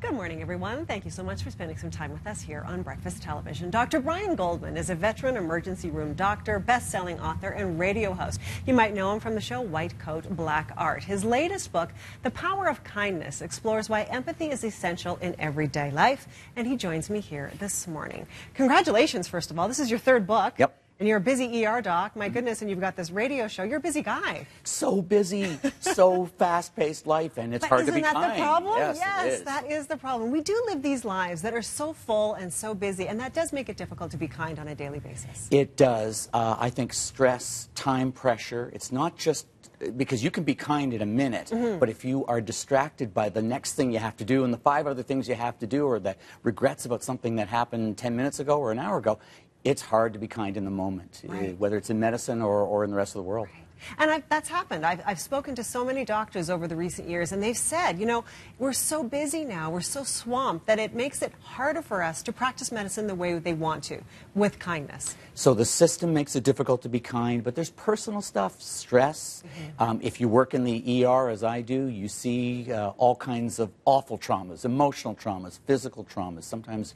Good morning, everyone. Thank you so much for spending some time with us here on Breakfast Television. Dr. Brian Goldman is a veteran emergency room doctor, best-selling author, and radio host. You might know him from the show White Coat, Black Art. His latest book, The Power of Kindness, explores why empathy is essential in everyday life, and he joins me here this morning. Congratulations, first of all. This is your third book. Yep. And you're a busy ER doc, my goodness, and you've got this radio show. You're a busy guy. So busy, so fast-paced life, and it's hard to be kind. Isn't that the problem? Yes, that is the problem. We do live these lives that are so full and so busy, and that does make it difficult to be kind on a daily basis. It does. I think stress, time pressure, it's not just because you can be kind in a minute, but if you are distracted by the next thing you have to do and the 5 other things you have to do, or the regrets about something that happened 10 minutes ago or an hour ago, it's hard to be kind in the moment, whether it's in medicine or in the rest of the world. Right. And that's happened. I've spoken to so many doctors over the recent years, and they've said, you know, we're so busy now, we're so swamped, that it makes it harder for us to practice medicine the way they want to, with kindness. So the system makes it difficult to be kind, but there's personal stuff, stress. If you work in the ER, as I do, you see all kinds of awful traumas, emotional traumas, physical traumas, sometimes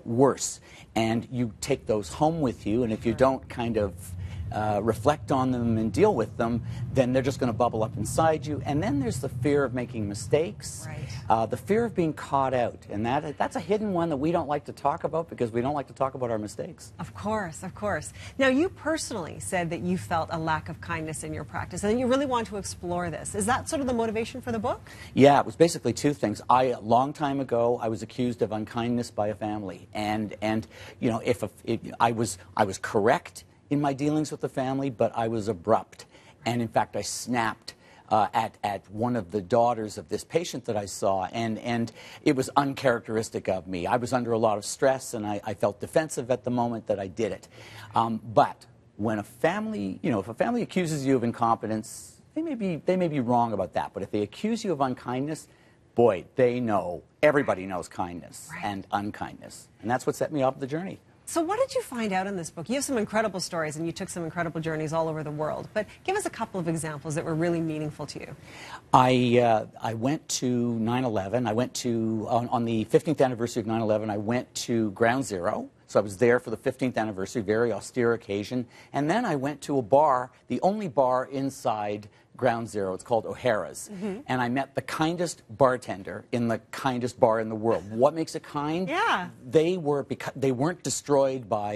worse. And you take those home with you, and if you don't kind of reflect on them and deal with them, then they're just going to bubble up inside you. And then there's the fear of making mistakes, the fear of being caught out. And that's a hidden one that we don't like to talk about because we don't like to talk about our mistakes. Of course, of course. Now, you personally said that you felt a lack of kindness in your practice, and you really want to explore this. Is that sort of the motivation for the book? Yeah, it was basically 2 things. A long time ago, I was accused of unkindness by a family. And you know, I was correct in my dealings with the family, but I was abrupt. And in fact, I snapped at one of the daughters of this patient that I saw, and it was uncharacteristic of me. I was under a lot of stress, and I felt defensive at the moment that I did it. But when a family, you know, if a family accuses you of incompetence, they may be wrong about that. But if they accuse you of unkindness, boy, they know, everybody knows kindness and unkindness. And that's what set me off the journey. So what did you find out in this book? You have some incredible stories, and you took some incredible journeys all over the world. But give us a couple of examples that were really meaningful to you. I went to 9/11. I went to, on the 15th anniversary of 9/11, I went to Ground Zero. So I was there for the 15th anniversary, very austere occasion. And then I went to a bar, the only bar inside Ground Zero. It's called O'Hara's. And I met the kindest bartender in the kindest bar in the world. What makes it kind? Yeah. They weren't destroyed by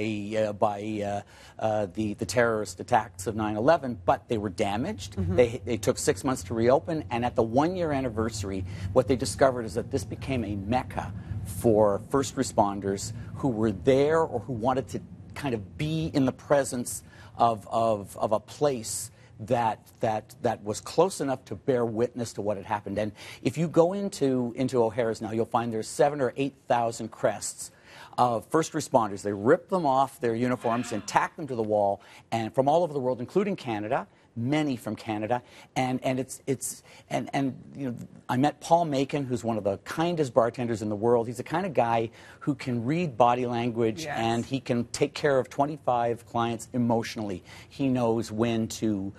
the terrorist attacks of 9/11, but they were damaged. They took 6 months to reopen, and at the 1-year anniversary, what they discovered is that this became a mecca for first responders who were there or who wanted to kind of be in the presence of a place that was close enough to bear witness to what had happened. And if you go into O'Hara's now, you'll find there's 7,000 or 8,000 crests of first responders. They rip them off their uniforms and tack them to the wall, and from all over the world, including Canada. Many from Canada, and you know, I met Paul Macon, who's one of the kindest bartenders in the world. He's the kind of guy who can read body language, and he can take care of 25 clients emotionally. He knows when to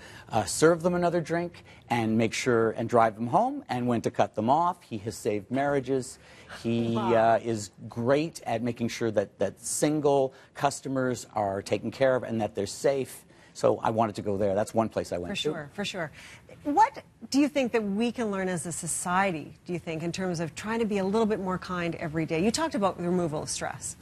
serve them another drink and make sure and drive them home, and when to cut them off. He has saved marriages. He is great at making sure that single customers are taken care of and that they're safe. So I wanted to go there. That's one place I went to. For sure. What do you think that we can learn as a society, do you think, in terms of trying to be a little bit more kind every day? You talked about the removal of stress.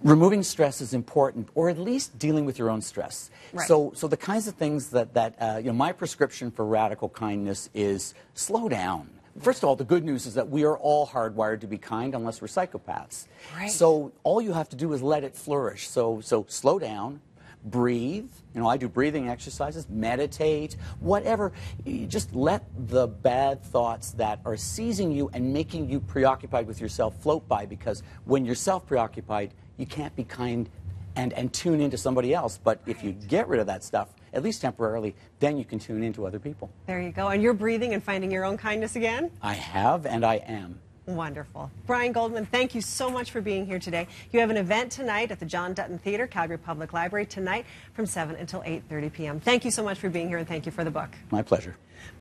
Removing stress is important, or at least dealing with your own stress. So the kinds of things that you know, my prescription for radical kindness is slow down. First of all, the good news is that we are all hardwired to be kind unless we're psychopaths. So all you have to do is let it flourish. So slow down. Breathe. You know, I do breathing exercises, meditate, whatever. You just let the bad thoughts that are seizing you and making you preoccupied with yourself float by, because when you're self-preoccupied, you can't be kind and tune into somebody else. But if you get rid of that stuff, at least temporarily, then you can tune into other people. There you go. And you're breathing and finding your own kindness again? I have, and I am. Wonderful. Brian Goldman, thank you so much for being here today. You have an event tonight at the John Dutton Theatre, Calgary Public Library, tonight from 7 until 8:30 p.m. Thank you so much for being here, and thank you for the book. My pleasure.